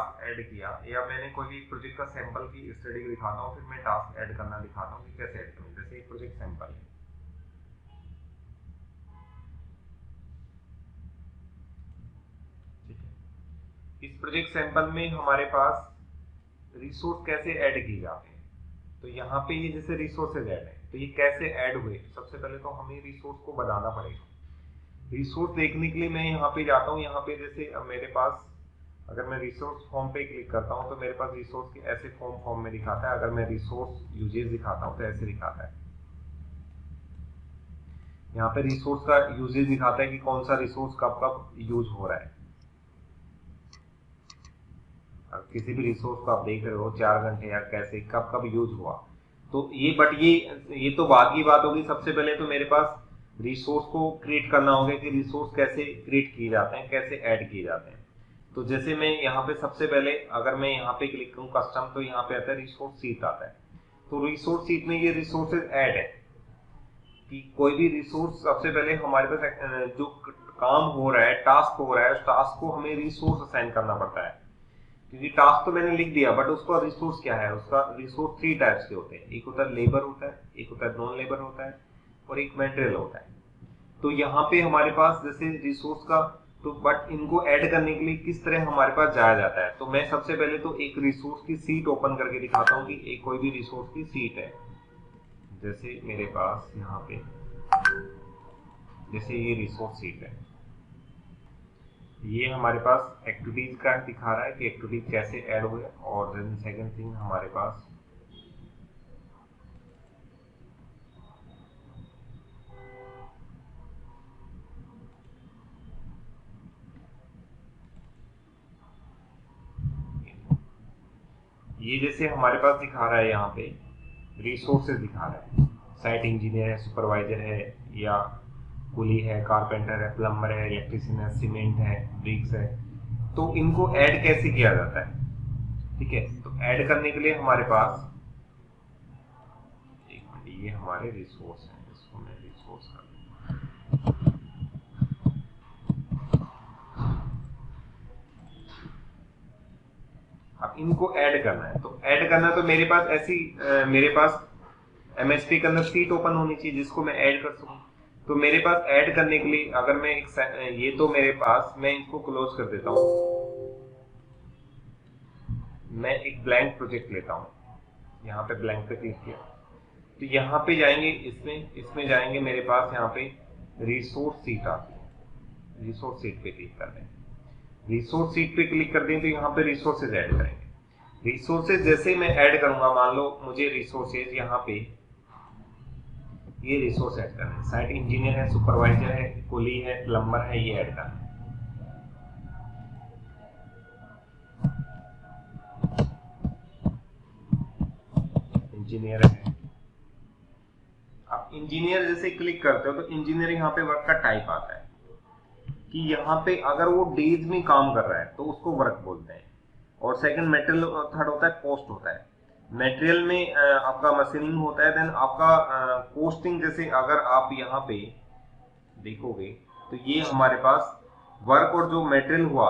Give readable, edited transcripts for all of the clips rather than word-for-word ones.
Task add किया या मैंने कोई भी प्रोजेक्ट का सैंपल की स्टडी दिखाता हूँ, फिर मैं टास्क ऐड करना दिखाता हूँ कि कैसे ऐड करूँ। जैसे एक प्रोजेक्ट सैंपल है, ठीक है। इस प्रोजेक्ट सैंपल में हमारे पास रिसोर्स कैसे ऐड किए जाते हैं। तो यहाँ पे ये जैसे रिसोर्सेज ऐड है, तो ये कैसे ऐड हुए, सबसे पहले तो हमें रिसोर्स को बनाना पड़ेगा। रिसोर्स देखने के लिए मैं यहाँ पे जाता हूँ, यहाँ पे जैसे अब मेरे पास अगर मैं रिसोर्स फॉर्म पे क्लिक करता हूँ तो मेरे पास रिसोर्स के ऐसे फॉर्म में दिखाता है। अगर मैं रिसोर्स यूजेज दिखाता हूँ तो ऐसे दिखाता है। यहाँ पे रिसोर्स का यूजेज दिखाता है कि कौन सा रिसोर्स कब कब यूज हो रहा है। किसी भी रिसोर्स को आप देख रहे हो 4 घंटे या कैसे कब कब यूज हुआ, तो ये तो बाद की बात होगी। सबसे पहले तो मेरे पास रिसोर्स को क्रिएट करना होगा कि रिसोर्स कैसे क्रिएट किए जाते हैं, कैसे ऐड किए जाते हैं। तो जैसे मैं यहाँ पे सबसे पहले अगर मैं यहाँ पे क्लिक करूँ कस्टम, तो यहाँ पे आता है रिसोर्स सीट आता है। तो रिसोर्स सीट में ये रिसोर्सेज ऐड है कि कोई भी रिसोर्स सबसे पहले हमारे पास जो काम हो रहा है, टास्क हो रहा है, उस टास्क को हमें रिसोर्स असाइन करना पड़ता है। क्योंकि टास्क तो मैंने लिख दिया, बट उसका रिसोर्स क्या है, उसका रिसोर्स 3 टाइप्स के होते हैं। एक होता है लेबर होता है, एक होता है नॉन लेबर होता है, और एक मटेरियल होता है। तो यहाँ पे हमारे पास जैसे रिसोर्स का, तो बट इनको ऐड करने के लिए किस तरह हमारे पास जाया जाता है। तो मैं सबसे पहले तो एक रिसोर्स की सीट ओपन करके दिखाता हूँ कि एक कोई भी रिसोर्स की सीट है। जैसे मेरे पास यहाँ पे जैसे ये रिसोर्स सीट है, ये हमारे पास एक्टिविटीज का दिखा रहा है कि एक्टिविटीज कैसे ऐड हुए। और देन सेकंड थिंग हमारे पास ये जैसे हमारे पास दिखा रहा है, यहाँ पे रिसोर्सेज दिखा रहा है। साइट इंजीनियर है, सुपरवाइजर है, या कुली है, कारपेंटर है, प्लम्बर है, इलेक्ट्रिशियन है, सीमेंट है, ब्रिक्स है। तो इनको ऐड कैसे किया जाता है, ठीक है। तो ऐड करने के लिए हमारे पास एक मिनट, ये हमारे रिसोर्स है, इसको मैं रिसोर्स कर दूं। अब इनको ऐड करना है, तो ऐड करना है तो मेरे पास ऐसी मेरे पास एमएसपी के अंदर सीट ओपन होनी चाहिए जिसको मैं ऐड कर सकूं। तो मेरे पास ऐड करने के लिए अगर मैं ये तो मेरे पास, मैं इसको क्लोज कर देता हूं। मैं एक ब्लैंक प्रोजेक्ट लेता हूं, यहाँ पे ब्लैंक पे क्लिक किया, तो यहाँ पे जाएंगे, इसमें जाएंगे, मेरे पास यहाँ पे रिसोर्स सीट आती है। रिसोर्स सीट पे क्लिक कर दें, रिसोर्स सीट पे क्लिक कर दें तो यहाँ पे रिसोर्सेज ऐड करेंगे। रिसोर्सेज जैसे मैं ऐड करूंगा, मान लो मुझे रिसोर्सेज यहाँ पे ये रिसोर्स ऐड करना है, साइट इंजीनियर है, सुपरवाइजर है, कुली है, प्लम्बर है, ये ऐड करना है। इंजीनियर है। अब इंजीनियर जैसे क्लिक करते हो तो इंजीनियर यहाँ पे वर्क का टाइप आता है कि यहाँ पे अगर वो डेज में काम कर रहा है तो उसको वर्क बोलते हैं। और सेकंड मेटेरियल, थर्ड होता है कॉस्ट होता है। मटेरियल में आपका मशीनिंग होता है, देन आपका कॉस्टिंग। जैसे अगर आप यहाँ पे देखोगे तो ये हमारे पास वर्क और जो मटेरियल हुआ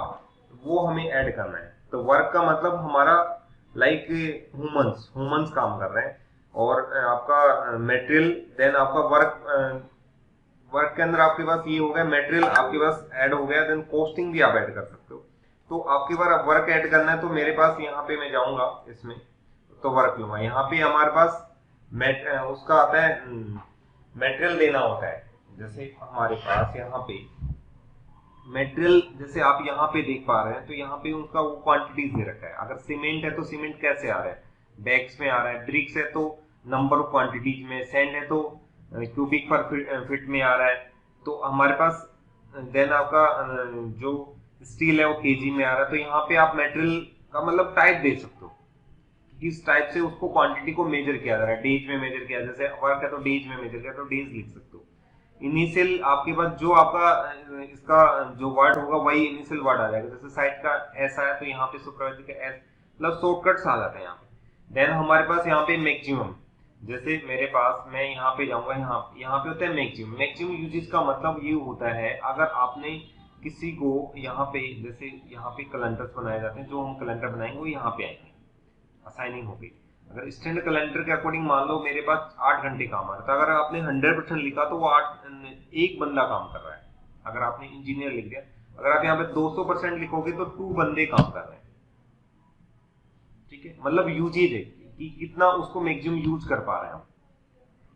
वो हमें ऐड करना है। तो वर्क का मतलब हमारा लाइक ह्यूमंस काम कर रहे हैं, और आपका मटेरियल, देन आपका वर्क के अंदर आपके पास ये हो गया, मटेरियल आपके पास ऐड हो गया, देन कॉस्टिंग भी आप ऐड कर सकते हो। तो आपके बार वर्क ऐड करना है तो मेरे पास यहाँ पे मैं जाऊंगा इसमें, तो वर्क लूंगा। यहाँ पे हमारे पास उसका आता है मटेरियल देना होता है। जैसे हमारे पास यहाँ पे मटेरियल, जैसे आप यहाँ पे देख पा रहे हैं, तो यहाँ पे उसका वो क्वांटिटीज दे रखा है। अगर सीमेंट है तो सीमेंट कैसे आ रहा है, बैग्स में आ रहा है। ब्रिक्स है तो नंबर ऑफ क्वांटिटीज में। सैंड है तो क्यूबिक पर फिट में आ रहा है। तो हमारे पास देन आपका जो स्टील है वो केजी में आ रहा है। तो यहाँ पे आप मटेरियल का मतलब टाइप दे सकते हो, किस टाइप से उसको क्वांटिटी को मेजर किया जा रहा है। डेज में मेजर किया, जैसे वर्क है तो डेज में मेजर किया, तो डेज लिख सकते हो। इनिशियल आपके पास जो आपका इसका जो वर्ड होगा वही इनिशियल वर्ड आ जाएगा। जैसे साइट का एस आया तो यहाँ पे सुपरवाइजर का एस, मतलब शॉर्टकट्स आ जाते हैं यहाँ पे। देन हमारे पास यहाँ पे मैक्सिमम, जैसे मेरे पास, मैं यहाँ पे जाऊंगा, यहाँ पे होता है मैक्सिमम। मैक्सिमम यूजेस का मतलब ये होता है, अगर आपने किसी को यहाँ पे, जैसे यहाँ पे कैलेंडर्स बनाए जाते हैं, जो हम कैलेंडर बनाएंगे वो यहाँ पे आएंगे, असाइनिंग होगी। अगर स्टैंडर्ड कैलेंडर के अकॉर्डिंग मान लो मेरे पास 8 घंटे काम आ रहा है, तो अगर आपने 100% लिखा तो वो एक बंदा काम कर रहा है। अगर आपने इंजीनियर लिख दिया, अगर आप यहाँ पे 200% लिखोगे तो 2 बंदे काम कर रहे हैं। ठीक है, मतलब यूजेज है कि कितना उसको मैक्सिमम यूज कर पा रहे हैं हम।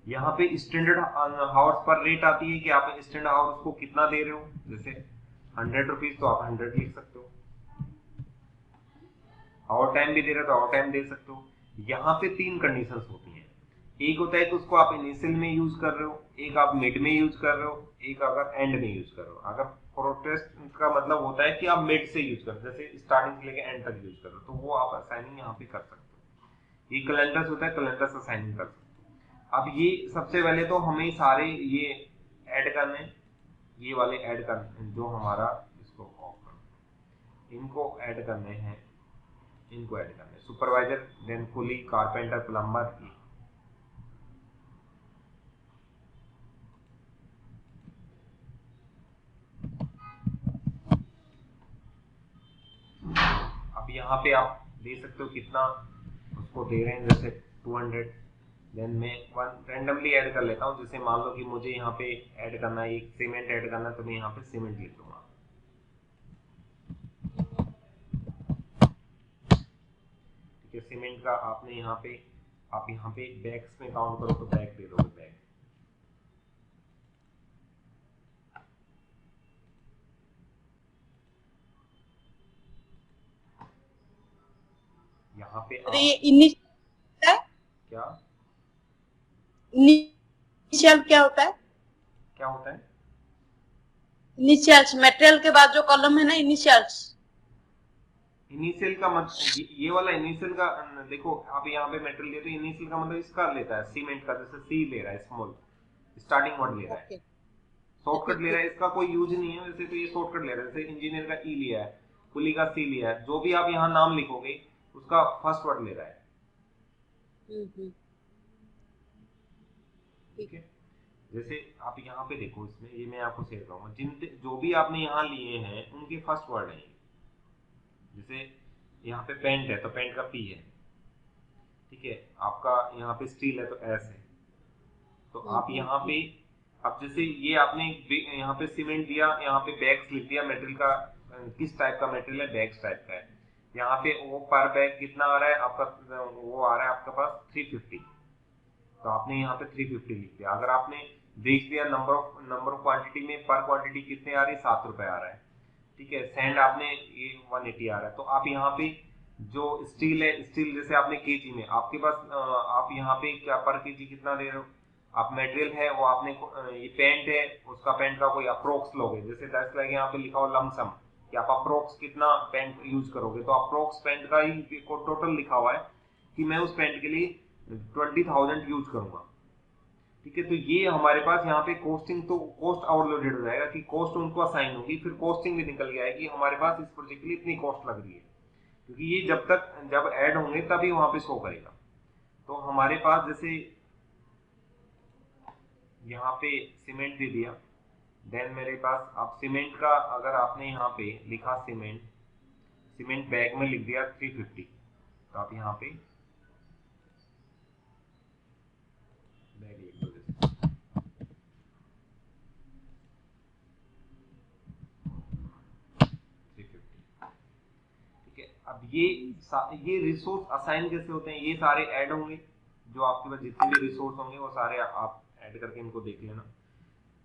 यहाँ पे स्टैंडर्ड हावर्स पर रेट आती है कि आप स्टैंडर्ड हावर्स को कितना दे रहे हो। जैसे 100 रुपीज तो आप 100 लिख सकते हो, आवर टाइम भी दे रहे हो तो आवर टाइम दे सकते हो। यहाँ पे 3 कंडीशंस होती हैं। एक होता है कि उसको आप इनिशियल में यूज कर रहे हो, एक आप मिड में यूज कर रहे हो, एक अगर एंड में यूज कर रहे हो। अगर प्रोटेस्ट का मतलब होता है कि आप मिड से यूज कर रहे हो, जैसे स्टार्टिंग से लेकर एंड तक यूज कर रहे हो, तो वो आप असाइनिंग यहाँ पे कर सकते हो। ये कैलेंडर्स होता है, कैलेंडर्स असाइनिंग कर सकते हो। अब ये सबसे पहले तो हमें सारे ये ऐड करने, ये वाले ऐड करने, जो हमारा इसको ऑफ करना, इनको ऐड करने हैं, इनको ऐड करने, सुपरवाइजर, देन कुली, कारपेंटर, प्लम्बर। अब यहाँ पे आप दे सकते हो कितना उसको दे रहे हैं, जैसे 200। देन मैं वन रैंडमली ऐड कर लेता हूँ। जैसे मान लो कि मुझे यहाँ पे ऐड करना है, एक सीमेंट ऐड करना है, तो मैं यहाँ पे सीमेंट लिख दूंगा। ठीक है, सीमेंट का आपने यहाँ पे, आप यहाँ पे बैग्स में काउंट करो तो बैग दे दोगे, बैग। यहाँ पे अरे आप ये इनिशियल क्या इनिशियल क्या होता है? क्या होता है? इनिशियल्स मटेरियल के बाद जो कॉलम है ना, इनिशियल्स। इनिशियल का मतलब ये वाला इनिशियल का, देखो आप यहाँ पे मेटेरियल ले, तो इनिशियल का मतलब इसका लेता है, सीमेंट का। जैसे सी ले रहा है, स्मॉल स्टार्टिंग वर्ड ले रहा है, ओके, शॉर्टकट ठीक ले रहा ठीक। है, इसका कोई यूज नहीं है वैसे तो, ये शॉर्टकट ले रहा है। जैसे इंजीनियर का ई लिया है, कुली का सी लिया है, जो भी आप यहाँ नाम लिखोगे उसका फर्स्ट वर्ड ले रहा है। हम्म, ठीक ठीक। है, जैसे आप यहाँ पे देखो, इसमें ये मैं आपको शेयर करूंगा, जिन जो भी आपने यहाँ लिए हैं उनके फर्स्ट वर्ड है। जैसे यहाँ पे पेंट है तो पेंट का पी है। ठीक है, आपका यहाँ पे स्टील है तो एस है। तो आप यहाँ पे, अब जैसे ये आपने यहाँ पे सीमेंट दिया, यहाँ पे बैग्स लिख दिया, मटेरियल का किस टाइप का मटेरियल है, बैग्स टाइप का है। यहाँ पे वो पर बैग कितना आ रहा है आपका, वो आ रहा है आपके पास 350। तो आपने यहाँ पे 350 लिख दिया। अगर आपने देख दिया नंबर ऑफ क्वांटिटी में, पर क्वांटिटी कितने आ रही है, 7 रुपए आ रहा है। ठीक है, सैंड आपने ये 180 आ रहा है। तो आप यहाँ पे जो स्टील है, स्टील जैसे आपने केजी में, आपके पास आप यहाँ पे क्या पर केजी कितना दे रहे हो, आप मटेरियल है वो आपने ये पेंट है, उसका पेंट का कोई अप्रोक्स लोगे। जैसे 10 लगे, यहाँ पे लिखा हो लमसम कि आप अप्रोक्स कितना पेंट यूज करोगे, तो अप्रोक्स पेंट का ही टोटल लिखा हुआ है कि मैं उस पेंट के लिए 20,000 यूज करूंगा। ठीक है, तो ये हमारे पास यहाँ पे कॉस्टिंग, तो कॉस्ट ओवरलोडेड हो जाएगा कि कॉस्ट उनको असाइन होगी, फिर कॉस्टिंग भी निकल के आएगी हमारे पास, इस प्रोजेक्ट के लिए इतनी कॉस्ट लग रही है। क्योंकि ये जब ऐड होंगे तभी वहां पे शो करेगा। तो हमारे पास जैसे यहाँ पे सीमेंट दे दिया, देन मेरे पास अब सीमेंट का, अगर आपने यहाँ पे लिखा सीमेंट, सीमेंट बैग में लिख दिया 350, तो आप यहाँ पे बैग लिख दो जैसे 350। ठीक है, अब ये रिसोर्स असाइन कैसे होते हैं, ये सारे ऐड होंगे, जो आपके पास जितने भी रिसोर्स होंगे वो सारे आप ऐड करके इनको देख लेना।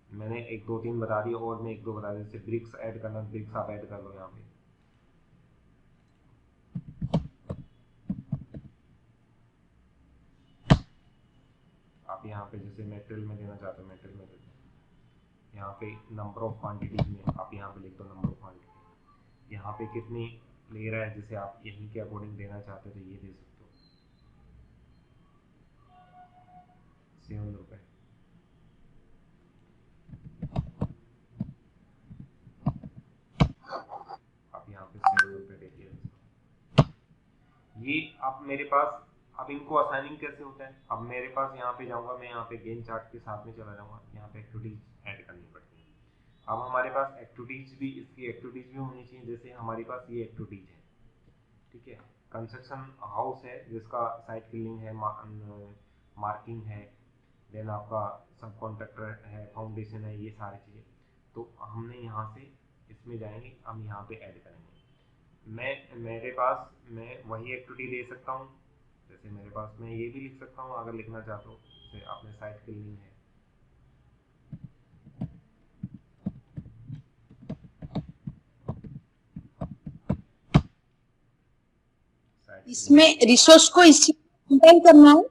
मैंने एक दो तीन बता दिया, और मैं एक दो बता दिया। जैसे ब्रिक्स ऐड करना, ब्रिक्स आप ऐड कर लो यहाँ पे। आप यहाँ पे जैसे मेटेरियल में देना चाहते हो, मेटेरियल में दे दो। यहाँ पे नंबर ऑफ क्वांटिटीज में आप यहाँ पे लिख दो नंबर ऑफ क्वांटिटी। यहाँ पे कितनी ले रहा है, जैसे आप यहीं के अकॉर्डिंग देना चाहते हो तो ये दे सकते हो, 7 रुपए। आप यहाँ पे 7 रुपए दे दिया। ये अब मेरे पास, अब इनको असाइनिंग कैसे होता है, अब मेरे पास यहाँ पे जाऊंगा, मैं यहाँ पे गेन चार्ट के साथ में चला जाऊंगा, यहाँ पे एक्टिविटीज ऐड करनी पड़ती है। अब हमारे पास एक्टिविटीज भी, इसकी एक्टिविटीज भी होनी चाहिए। जैसे हमारे पास ये एक्टिविटीज है, ठीक है, कंस्ट्रक्शन हाउस है जिसका साइट क्लीनिंग है, मार्किंग है, देन आपका सब कॉन्ट्रैक्टर है, फाउंडेशन है, ये सारी चीज़ें। तो हमने यहाँ से इसमें जाएंगे, हम यहाँ पे ऐड करेंगे। मेरे पास मैं वही एक्टिविटी दे सकता हूँ। जैसे मेरे पास मैं ये भी लिख सकता हूँ अगर लिखना चाहता हूँ, जैसे आपने साइट क्लीनिंग है, साइट इसमें क्लीनिंग रिसोर्स को इसी कंपाइल करना है,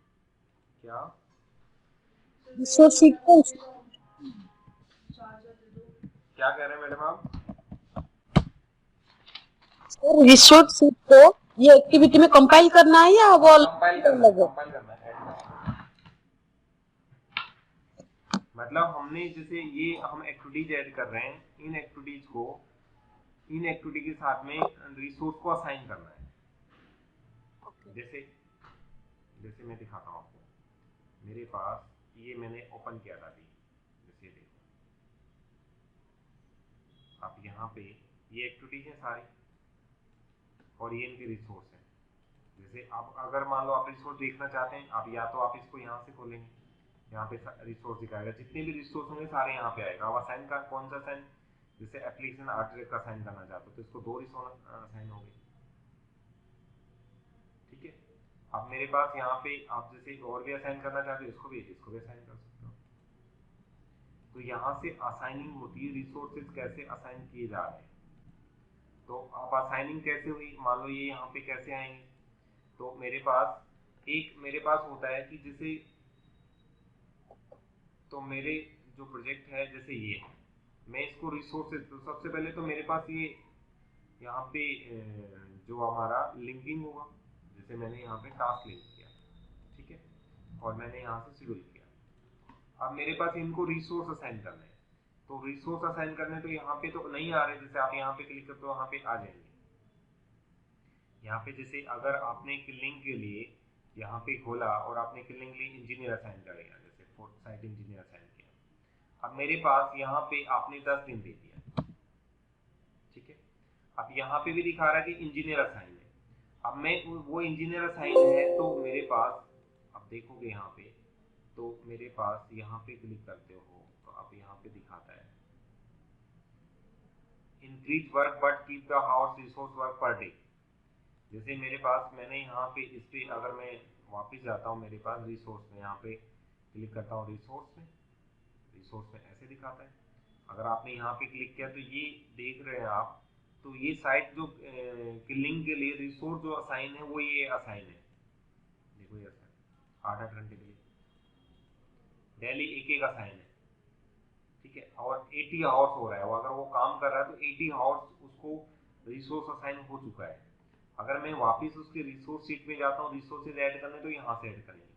क्या रिसोर्स शीट को क्या कह रहे हैं मैडम आप? रिसोर्स शीट को ये एक्टिविटी में कंपाइल करना है या वो कंपाइल करना है, अलग है? कंपाइल करना है, ऐड करना है। मतलब हमने जैसे ये हम एक्टिविटीज ऐड कर रहे हैं, इन एक्टिविटीज को, इन एक्टिविटी के साथ में रिसोर्स को असाइन करना है। जैसे जैसे मैं दिखाता हूँ आपको, मेरे पास ये मैंने ओपन किया था अभी, जैसे देखो आप यहाँ पे ये एक्टिविटीज है सारी और ये इनके रिसोर्स हैं। जैसे आप अगर मान लो आप रिसोर्स देखना चाहते हैं, आप या तो आप इसको यहाँ से खोलेंगे, यहाँ पे रिसोर्स दिखाएगा, जितने भी रिसोर्स होंगे सारे यहाँ पे आएगा। अब असाइन का कौन सा असाइन, जैसे एप्लीकेशन आर्ट का असाइन करना चाहते हो तो इसको 2 रिसोर्स असाइन हो गए, ठीक है। अब मेरे पास यहाँ पे आप जैसे और भी असाइन करना चाहते हो, इसको भी असाइन कर सकते हो। तो यहाँ से असाइनिंग होती है, रिसोर्सेज कैसे असाइन किए जा रहे हैं। तो अब असाइनिंग कैसे हुई, मान लो ये यहाँ पे कैसे आएंगे, तो मेरे पास होता है कि जैसे, तो मेरे जो प्रोजेक्ट है जैसे ये है, मैं इसको रिसोर्सेज, तो सबसे पहले तो मेरे पास ये यहाँ पे जो हमारा लिंकिंग होगा, जैसे मैंने यहाँ पे टास्क लिंक किया, ठीक है, और मैंने यहाँ से शेड्यूल किया। अब मेरे पास इनको रिसोर्स असाइन करना है, तो रिसोर्स असाइन करने तो यहाँ पे तो नहीं आ रहे, जैसे आप यहाँ पे क्लिक करते हो यहाँ पे आ जाएंगे। यहाँ पे जैसे अगर आपने किलिंग के लिए यहाँ पे खोला और आपने किलिंग के लिए इंजीनियर असाइन करेगा, जैसे साइट इंजीनियर असाइन किया, अब मेरे पास यहाँ पे आपने 10 दिन दे दिया, ठीक है। अब यहाँ पे भी दिखा रहा है कि इंजीनियर असाइन है। अब मैं वो इंजीनियर असाइन है तो मेरे पास, अब देखोगे यहाँ पे, तो मेरे पास यहाँ पे क्लिक करते हो तो अब यहाँ पे दिखाता है increase work but keep the house resource work per day. जैसे मेरे पास मैंने यहाँ पे इस पे अगर मैं वापस जाता हूँ मेरे पास रिसोर्स में, यहाँ पे क्लिक करता हूँ रिसोर्स में ऐसे दिखाता है। अगर आपने यहाँ पे क्लिक किया तो ये देख रहे हैं आप, तो ये साइट जो किलिंग के लिए रिसोर्स जो असाइन है वो ये असाइन है, देखो ये असाइन 8-8 घंटे के लिए डेली एक असाइन है, ठीक है, और 80 आवर्स हो रहा है वो, अगर वो काम कर रहा है तो 80 आवर्स उसको रिसोर्स असाइन हो चुका है। अगर मैं वापस उसके रिसोर्स शीट में जाता हूँ रिसोर्सेज ऐड करने, तो यहाँ से ऐड करेंगे।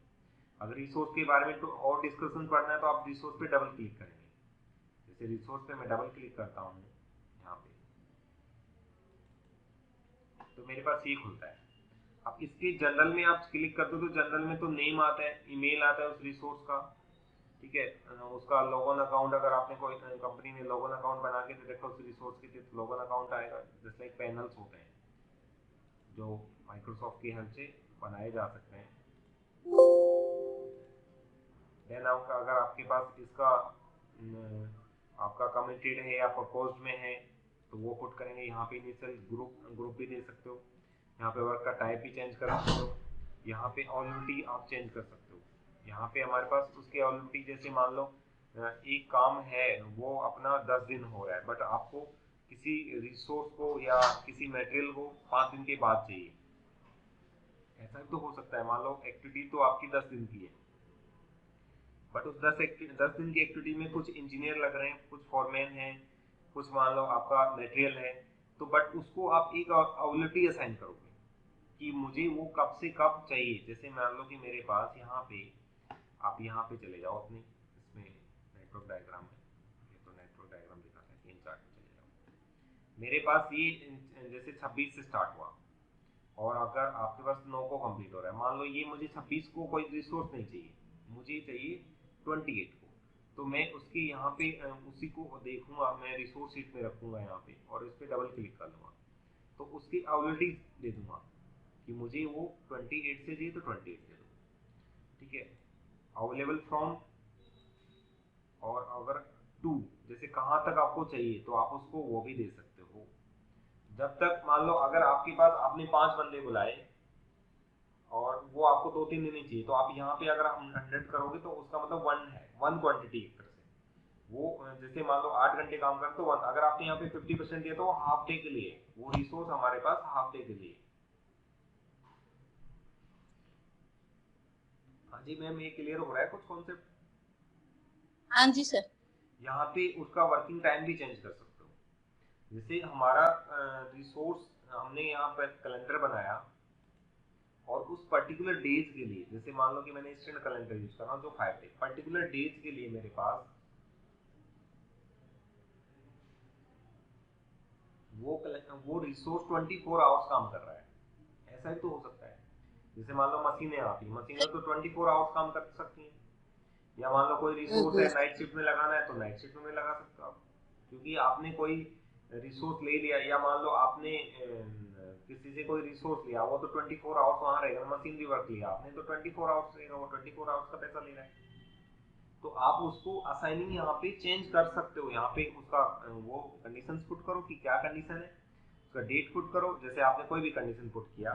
अगर रिसोर्स के बारे में तो और डिस्कशन पढ़ना है तो आप रिसोर्स पे डबल क्लिक करेंगे। जैसे रिसोर्स पे मैं डबल क्लिक करता हूँ यहाँ पे, तो मेरे पास ये खुलता है। अब इसके जनरल में आप क्लिक करते हो तो जनरल में तो नेम आता है, ईमेल आता है उस रिसोर्स का, ठीक है, उसका लॉगिन अकाउंट, अगर आपने कोई कंपनी ने लॉगिन अकाउंट बना के तो देखो उस रिसोर्स के लॉगिन अकाउंट आएगा, जैसे लाइक पैनल्स होते हैं जो माइक्रोसॉफ्ट की हेल्प से बनाए जा सकते हैं। देन अगर आपके पास इसका आपका कमिटेड है या प्रपोज्ड में है तो वो पुट करेंगे। यहाँ पे इनिशियल ग्रुप भी दे सकते हो, यहाँ पे वर्क का टाइप भी चेंज कर सकते हो, यहाँ पे ऑलरेडी आप चेंज कर सकते हो। यहाँ पे हमारे पास उसके ऑलरेडी, जैसे मान लो एक काम है वो अपना 10 दिन हो रहा है, बट आपको किसी रिसोर्स को या किसी मटेरियल को 5 दिन के बाद चाहिए, ऐसा भी तो हो सकता है। मान लो एक्टिविटी तो आपकी 10 दिन की है, बट उस 10 दिन की एक्टिविटी में कुछ इंजीनियर लग रहे हैं, कुछ फॉरमैन हैं, कुछ मान लो आपका मटेरियल है, तो बट उसको आप एक अवेलेबिलिटी असाइन करोगे कि मुझे वो कब से कब चाहिए। जैसे मान लो कि मेरे पास यहाँ पे, आप यहाँ पे चले जाओ अपने इसमें नेटवर्क डायग्राम में, ये तो नेटवर्क डायग्राम दिखाता है, इन चार्ट में चले जाओ। मेरे पास ये जैसे 26 से स्टार्ट हुआ और अगर आपके पास 9 को कंप्लीट हो रहा है, मान लो ये मुझे 26 को कोई रिसोर्स नहीं चाहिए, मुझे चाहिए 28 को, तो मैं उसके यहाँ पे उसी को देखूंगा, मैं रिसोर्स शीट में रखूंगा यहाँ पे और इस पे डबल क्लिक कर लूंगा, तो उसकी अवेलेबिलिटी दे दूंगा कि मुझे वो 28 से चाहिए तो 28 दे दो, ठीक है। अवेलेबल फ्रॉम, और अगर टू, जैसे कहाँ तक आपको चाहिए तो आप उसको वो भी दे सकते हो। जब तक मान लो अगर आपके पास आपने 5 बंदे बुलाए और वो आपको 2-3 दिन ही चाहिए, तो आप यहाँ पे अगर हम 100 करोगे तो उसका मतलब 1 है, 1 क्वांटिटी एक तरह से। वो जैसे मान लो 8 घंटे काम करते हो 1, अगर आपने यहाँ पे 50% दिया तो वो हाफ डे के लिए, वो रिसोर्स हमारे पास हाफ डे के लिए। हाँ जी मैम, ये क्लियर हो रहा है कुछ कॉन्सेप्ट? हाँ जी सर। यहाँ पे उसका वर्किंग टाइम भी चेंज कर सकते हो। जैसे हमारा रिसोर्स हमने यहाँ पर कैलेंडर बनाया और उस पर्टिकुलर डेज के लिए, जैसे मान लो कि मैंने इंस्टेंट कैलेंडर यूज कर रहा हूँ जो 5 डे, पर्टिकुलर डेज के लिए मेरे पास वो रिसोर्स 24 आवर्स काम कर रहा है, ऐसा ही तो हो सकता है। जैसे मान लो मशीनें आती, मशीनें तो 24 आवर्स काम कर सकती हैं, या मान लो कोई रिसोर्स है नाइट शिफ्ट में लगाना है तो नाइट शिफ्ट में लगा सकते हो आप, क्योंकि आपने कोई रिसोर्स ले लिया, या मान लो आपने किसी से कोई रिसोर्स लिया, वो तो 24 आवर्स वहां रहेगा, मशीनरी वर्क लिया आपने तो 24 आवर्स रहेगा, वो 24 आवर्स का पैसा ले रहा है। तो आप उसको असाइनिंग यहाँ पे चेंज कर सकते हो, यहाँ पे उसका वो कंडीशंस पुट करो कि क्या कंडीशन है, उसका डेट पुट करो। जैसे आपने कोई भी कंडीशन पुट किया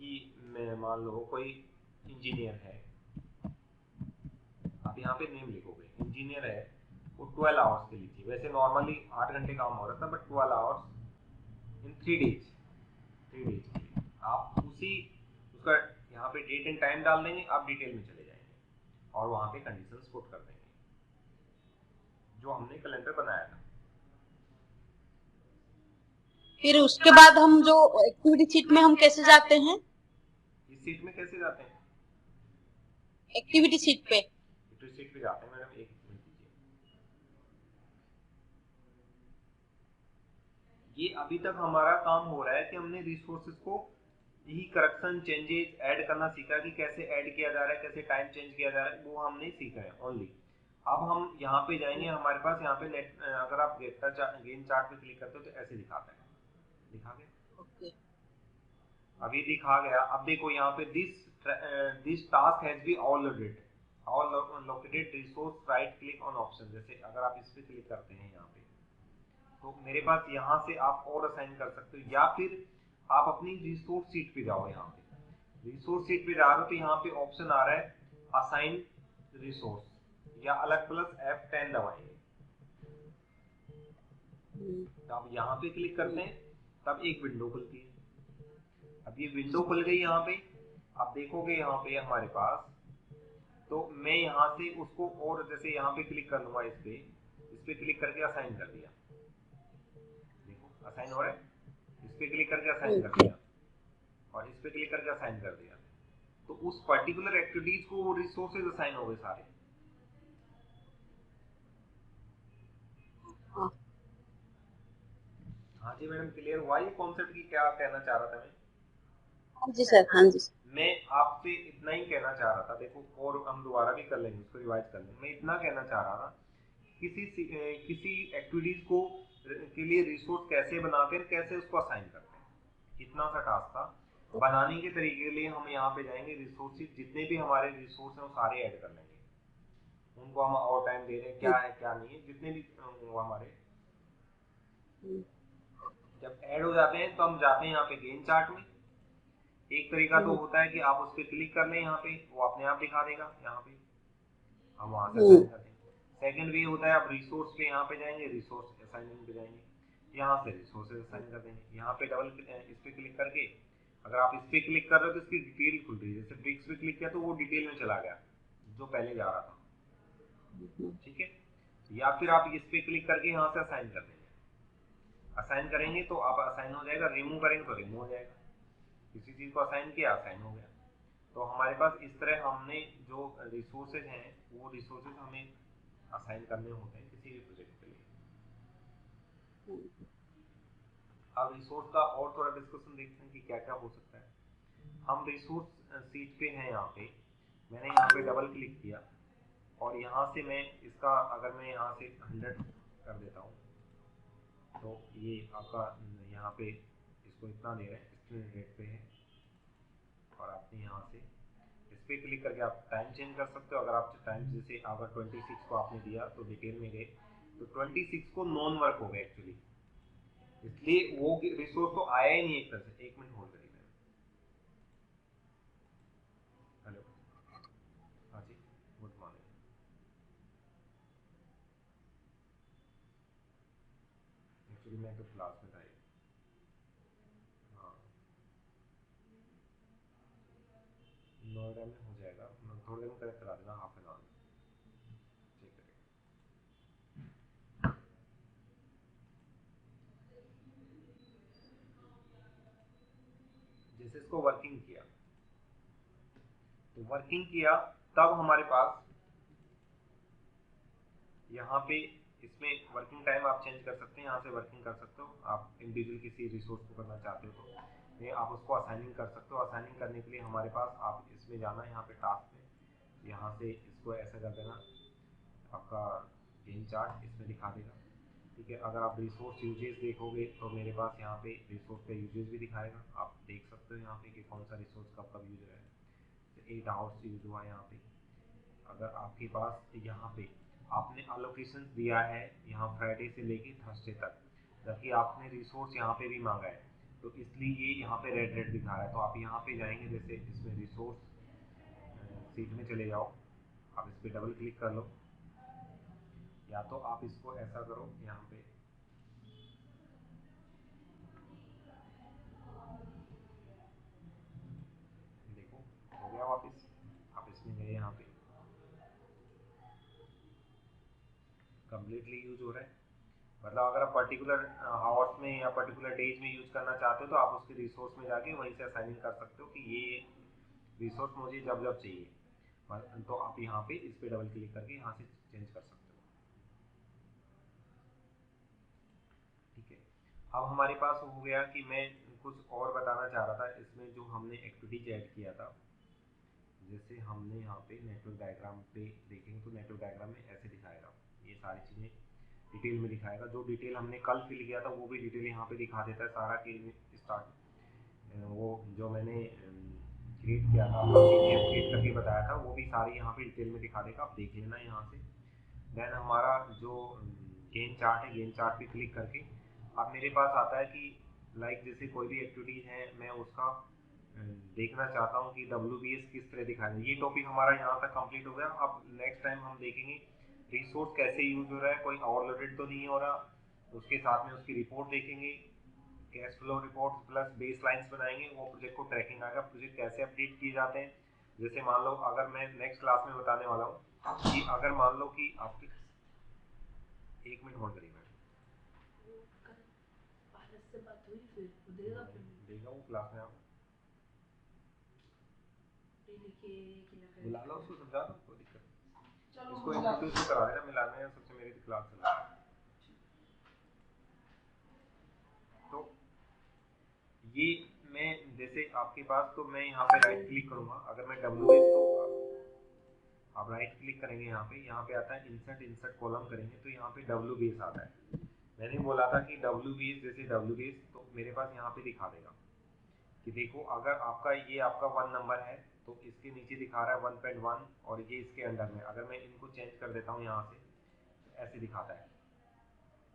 कि मैं मान लो कोई इंजीनियर है, आप यहाँ पे नेम लिखोगे, इंजीनियर है, वो 12 आवर्स के लिए चाहिए, वैसे नॉर्मली 8 घंटे काम हो रहा था but 12 hours in 3 days, 3 days के लिए आप उसी उसका यहाँ पे डेट एंड टाइम डाल देंगे, आप डिटेल में चले जाएंगे और वहाँ पे कंडीशंस पुट कर देंगे जो हमने कैलेंडर बनाया था। फिर उसके बाद हम जो एक्टिविटी शीट में हम कैसे जाते हैं? इस सीट में कैसे जाते हैं? एक्टिविटी शीट पे। एक्टिविटी शीट पे जाते हैं मैडम, एक मिनट दीजिए। ये अभी तक हमारा काम हो रहा है कि हमने रिसोर्सेज को यही करेक्शन चेंजेस ऐड करना सीखा कि कैसे ऐड किया जा रहा है, कैसे टाइम चेंज किया जा रहा है, वो हमने सीखा है ओनली। अब हम यहाँ पे जाएंगे, हमारे पास यहाँ पे नेट, अगर आप गेन चार्ट पे क्लिक करते हो तो ऐसे दिखाता है, दिखा गया? ओके। अभी दिखा गया। अब देखो यहाँ पे this task has B already all located resource, right click on option, जैसे अगर आप इस पे क्लिक करते हैं यहाँ पे तो मेरे पास यहाँ से आप और असाइन कर सकते हो, या फिर आप अपनी रिसोर्स शीट पे जाओ। यहाँ पे रिसोर्स शीट पे जा रहे हो तो यहाँ पे ऑप्शन आ रहा है असाइन रिसोर्स, या अलग प्लस F10 दबाएंगे, तो आप यहाँ पे क्लिक करते हैं तब एक विंडो खुलती है। अब ये विंडो खुल गई, यहाँ पे आप देखोगे यहाँ पे हमारे पास, तो मैं यहाँ से उसको और जैसे यहाँ पे क्लिक कर लूंगा, इस पे क्लिक करके असाइन कर दिया, देखो असाइन हो रहा है, इस पे क्लिक करके असाइन कर दिया और इस पे क्लिक करके असाइन कर दिया, तो उस पर्टिकुलर एक्टिविटीज को वो रिसोर्सेज असाइन हो गए सारे। हाँ जी मैडम, क्लियर हुआ ये कॉन्सेप्ट की क्या कहना चाह रहा था मैं? हाँ जी सर, हाँ जी। मैं आपसे इतना ही कहना चाह रहा था, देखो और हम दोबारा भी कर लेंगे, उसको रिवाइज कर लेंगे। मैं इतना कहना चाह रहा था किसी एक्टिविटीज को के लिए रिसोर्स कैसे बनाते हैं, कैसे उसको असाइन करते हैं, इतना सा टास्क था। बनाने के तरीके के लिए हम यहाँ पे जाएंगे, रिसोर्सेज जितने भी हमारे रिसोर्स हैं वो सारे ऐड कर लेंगे, उनको हम और टाइम दे रहे हैं क्या है क्या नहीं है, जितने भी वो हमारे जब ऐड हो जाते हैं तो हम जाते हैं यहाँ पे गेन चार्ट में। एक तरीका तो होता है कि आप उस पर क्लिक कर लें, यहाँ पे वो अपने आप दिखा देगा, यहाँ पे हम वहां से असाइन कर देंगे। सेकंड वे होता है आप रिसोर्स पे यहाँ पे जाएंगे, रिसोर्स असाइनिंग पे जाएंगे, यहाँ से रिसोर्सेज असाइन कर देंगे, यहाँ पे डबल इस पे क्लिक करके अगर आप इस पे क्लिक कर रहे हो तो इसकी डिटेल खुल रही है, जैसे ब्रिक्स पे क्लिक किया तो वो डिटेल में चला गया जो पहले जा रहा था, ठीक है। या फिर आप इस पे क्लिक करके यहाँ से असाइन कर देंगे, असाइन करेंगे तो आप असाइन हो जाएगा, रिमूव करेंगे तो रिमूव हो जाएगा, किसी चीज को असाइन किया असाइन हो गया। तो हमारे पास इस तरह हमने जो रिसोर्सेज हैं वो रिसोर्सेज हमें असाइन करने होते हैं किसी भी प्रोजेक्ट के लिए। अब रिसोर्स का और थोड़ा डिस्कशन देखते हैं कि क्या क्या हो सकता है। हम रिसोर्स सीट पे हैं, यहाँ पे मैंने यहाँ पे डबल क्लिक किया, और यहाँ से मैं इसका अगर मैं यहाँ से 100 कर देता हूँ तो ये आपका यहाँ पे इसको इतना दे रहे हैं, इतने रेट पे है। और आपने यहाँ से इस पर क्लिक करके आप टाइम चेंज कर सकते हो। अगर आप टाइम जैसे अगर 26 को आपने दिया तो डिटेल में गए तो 26 को नॉन वर्क हो गया एक्चुअली, इसलिए वो रिसोर्स तो आया ही नहीं एक तरह से। 1 मिनट होल्ड करिए मैम। हेलो, हाँ जी, गुड मॉर्निंग। एक्चुअली मैं तो क्लास में था। हाँ, नोएडा में हो जाएगा, थोड़ी देर में करेक्ट करा देना, हाफ एन आवर में। ठीक है। जैसे इसको वर्किंग किया तो वर्किंग किया तब हमारे पास यहाँ पे इसमें वर्किंग टाइम आप चेंज कर सकते हैं, यहाँ से वर्किंग कर सकते हो। आप इंडिविजुअल किसी रिसोर्स को करना चाहते हो तो ये आप उसको असाइनिंग कर सकते हो। असाइनिंग करने के लिए हमारे पास आप इसमें जाना है, यहाँ पे टास्क में, यहाँ से इसको ऐसा कर देना, आपका गेन चार्ट इसमें दिखा देगा। ठीक है, अगर आप रिसोर्स यूजेज देखोगे तो मेरे पास यहाँ पे रिसोर्स का यूजेज भी दिखाएगा। आप देख सकते हो यहाँ पे कि कौन सा रिसोर्स कब कब यूज हो रहा है। 8 आवर्स यूज हुआ है यहाँ पे। अगर आपके पास यहाँ पे आपने अलोकेशन दिया है यहाँ फ्राइडे से लेके थर्सडे तक, जबकि आपने रिसोर्स यहाँ पे भी मांगा है, तो इसलिए ये यहाँ पे रेड रेड दिखा रहा है। तो आप यहाँ पे जाएंगे, जैसे इसमें रिसोर्स सीट में चले जाओ, आप इस पर डबल क्लिक कर लो, या तो आप इसको ऐसा करो यहाँ पे, देखो हो गया वापस। आप इसमें गए, यहाँ पे कम्प्लीटली यूज हो रहा है। मतलब अगर आप पर्टिकुलर आवर्स में या पर्टिकुलर डेज में यूज करना चाहते हो तो आप उसके रिसोर्स में जाके वहीं से असाइनिंग कर सकते हो कि ये रिसोर्स मुझे जब जब चाहिए। तो आप यहाँ पे इस पे डबल क्लिक करके यहाँ से चेंज कर सकते हो। ठीक है, अब हमारे पास हो गया कि मैं कुछ और बताना चाह रहा था इसमें, जो हमने एक्टिविटीज ऐड किया था। जैसे हमने यहाँ पे नेटवर्क डायग्राम पे देखेंगे तो नेटवर्क डायग्राम में ऐसे दिखाएगा, ये सारी चीज़ें डिटेल में दिखाएगा। जो डिटेल हमने कल फिल किया था वो भी डिटेल यहाँ पे दिखा देता है सारा, कि स्टार्ट वो जो मैंने क्रिएट किया था, पीडीएफ क्रिएट करके बताया था, वो भी सारी यहाँ पे डिटेल में दिखा देगा। आप देख लेना यहाँ से। देन हमारा जो गेन चार्ट है, गेन चार्ट पे क्लिक करके अब मेरे पास आता है कि लाइक जैसे कोई भी एक्टिविटीज है, मैं उसका देखना चाहता हूँ कि WBS किस तरह दिखाया है। ये टॉपिक हमारा यहाँ तक कंप्लीट हो गया। अब नेक्स्ट टाइम हम देखेंगे रिसोर्स कैसे यूज हो रहा है, कोई ओवरलोडेड तो नहीं हो रहा। उसके साथ में उसकी रिपोर्ट देखेंगे, cash flow report plus base lines बनाएंगे, वो प्रोजेक्ट को ट्रैकिंग आएगा, प्रोजेक्ट कैसे अपडेट किए जाते हैं। जैसे मान लो अगर मैं नेक्स्ट क्लास में बताने वाला हूँ कि अगर मान लो कि आपकी 1 मिनट होल्ड करिए मैम, से बात हुई फिर वो देगा देगा वो क्लास में। आप बुला लो उसको, समझा दो, कोई दिक्कत नहीं। इसको इंट्रोड्यूस करा देना, मिलाने में सबसे मेरी क्लास चला रहा है। तो ये मैं जैसे आपके पास, तो मैं यहाँ पे राइट क्लिक करूंगा। अगर मैं WS तो आप राइट क्लिक करेंगे, यहाँ पे आता है इंसर्ट, इंसर्ट कॉलम करेंगे तो यहाँ पे WBS आता है। मैंने बोला था कि WBS, जैसे WBS तो मेरे पास यहाँ पे दिखा देगा कि देखो अगर आपका ये आपका 1 नंबर है तो इसके नीचे दिखा रहा है 1.1, और ये इसके अंडर में। अगर मैं इनको चेंज कर देता हूँ यहाँ से तो ऐसे दिखाता है।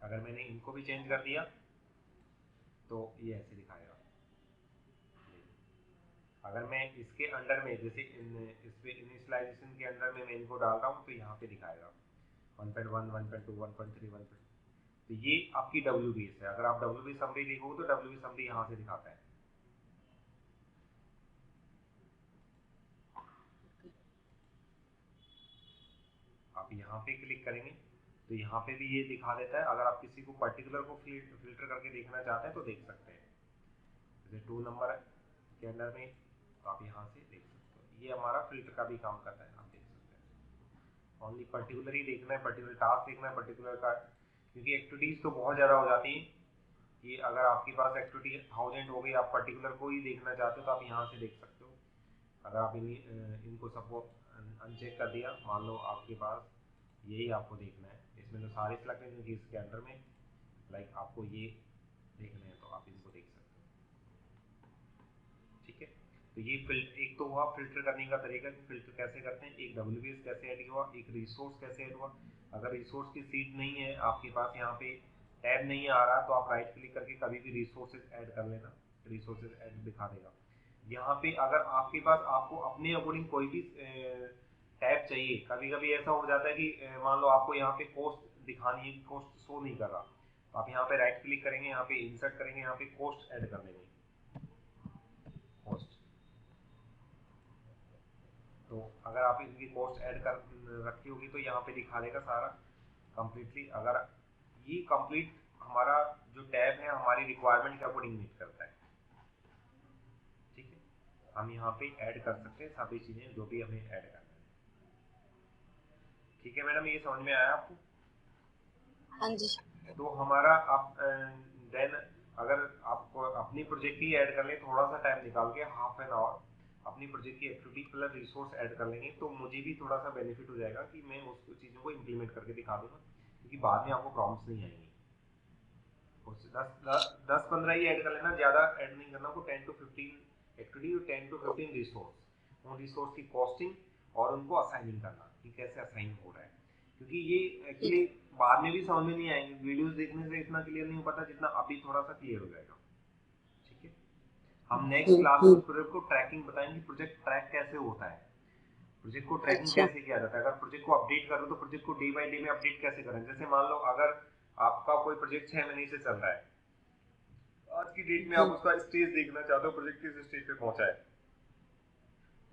अगर मैंने इनको भी चेंज कर दिया तो ये ऐसे दिखाएगा। अगर मैं इसके अंडर में जैसे इस पे इनिशियलाइजेशन के अंडर में मैं इनको डाल रहा हूँ तो यहाँ पे दिखाएगा 1.1, 1.2, 1.3, 1. तो ये आपकी WBS है। अगर आप WBS समरी देखोगे तो WBS समरी यहाँ से दिखाता है। आप यहाँ पे क्लिक करेंगे तो यहाँ पे भी ये दिखा देता है। अगर आप किसी को पर्टिकुलर को फिल्टर करके देखना चाहते हैं तो देख सकते हैं। जैसे 2 नंबर के अंदर में तो आप यहाँ से देख सकते हो। ये हमारा फिल्टर का भी काम करता है, आप देख सकते हैं। ओनली पर्टिकुलर ही देखना है, पर्टिकुलर टास्क देखना है, पर्टिकुलर का, क्योंकि एक्टिविटीज़ तो बहुत ज़्यादा हो जाती है कि अगर आपके पास एक्टिविटी 1000 हो गई, आप पर्टिकुलर को ही देखना चाहते हो तो आप यहाँ से देख सकते हो। अगर आप इनको सपोर्ट अनचेक कर दिया, मान लो आपके पास यही आपको देखना है, इसमें तो सारे सिलेक्ट हैं क्योंकि इसके अंडर में लाइक आपको ये देखना है तो आप इनको देख सकते हो। ठीक है, तो ये एक तो हुआ फिल्टर करने का तरीका, फिल्टर कैसे करते हैं, एक WBS कैसे ऐड हुआ, एक रिसोर्स कैसे ऐड हुआ। अगर रिसोर्स की सीट नहीं है आपके पास, यहाँ पे टैब नहीं आ रहा, तो आप राइट क्लिक करके कभी भी रिसोर्सेज ऐड कर लेना, रिसोर्सेज ऐड दिखा देगा। यहाँ पे अगर आपके पास आपको अपने अकॉर्डिंग कोई भी टैब चाहिए, कभी कभी ऐसा हो जाता है कि मान लो आपको यहाँ पे कॉस्ट दिखानी है, कॉस्ट शो नहीं कर रहा, तो आप यहाँ पे राइट क्लिक करेंगे, यहाँ पे इंसर्ट करेंगे, यहाँ पे कॉस्ट ऐड कर देंगे, कॉस्ट। तो अगर आप इनकी कॉस्ट ऐड कर रखी होगी तो यहाँ पे दिखा देगा सारा कंप्लीटली। अगर ये कंप्लीट हमारा जो टैब है हमारी रिक्वायरमेंट के अकॉर्डिंग मीट करता है। ठीक है, हम यहाँ पे ऐड कर सकते हैं सभी चीजें जो भी हमें ऐड करना है। ठीक है मैडम, ये समझ में आया आपको? हाँ जी। तो हमारा आप देन अगर आपको अपनी प्रोजेक्ट की ऐड कर ले, थोड़ा सा टाइम निकाल के हाफ एन आवर अपनी प्रोजेक्ट की एक्टिविटी प्लस रिसोर्स ऐड कर लेंगे, तो मुझे भी थोड़ा सा बेनिफिट हो जाएगा कि मैं उस चीज़ों को इम्प्लीमेंट करके दिखा दूंगा, क्योंकि बाद में आपको प्रॉब्लम्स नहीं आएंगी। 10-15 ही ऐड कर लेना, ज़्यादा ऐड नहीं करना, आपको 10 to 15 एक्टिविटी और 10 to 15 रिसोर्स, उन रिसोर्स की कॉस्टिंग और उनको असाइनिंग करना कि कैसे असाइन हो रहा है, क्योंकि ये एक्चुअली बाद में भी समझ में नहीं आएंगे, वीडियोस देखने से इतना क्लियर नहीं हो पाता जितना अभी थोड़ा सा क्लियर हो जाएगा। ठीक है, हम नेक्स्ट क्लास में प्रोजेक्ट को ट्रैकिंग बताएंगे, प्रोजेक्ट ट्रैक कैसे होता है, प्रोजेक्ट को ट्रैकिंग कैसे किया जाता है। अगर प्रोजेक्ट को अपडेट करो तो प्रोजेक्ट को डे बाय डे में अपडेट कैसे करें। जैसे मान लो अगर आपका कोई प्रोजेक्ट 6 महीने से चल रहा है, आज की डेट में आप उसका स्टेज देखना चाहते हो, प्रोजेक्ट किस स्टेज पे पहुंचा है,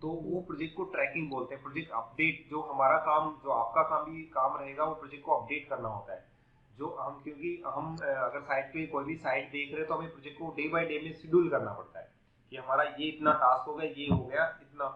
तो वो प्रोजेक्ट को ट्रैकिंग बोलते हैं। प्रोजेक्ट अपडेट जो हमारा काम, जो आपका काम भी काम रहेगा, वो प्रोजेक्ट को अपडेट करना होता है। जो हम, क्योंकि हम अगर साइट पे कोई भी साइट देख रहे हैं तो हमें प्रोजेक्ट को डे बाय डे में शेड्यूल करना पड़ता है कि हमारा ये इतना टास्क हो गया, ये हो गया इतना।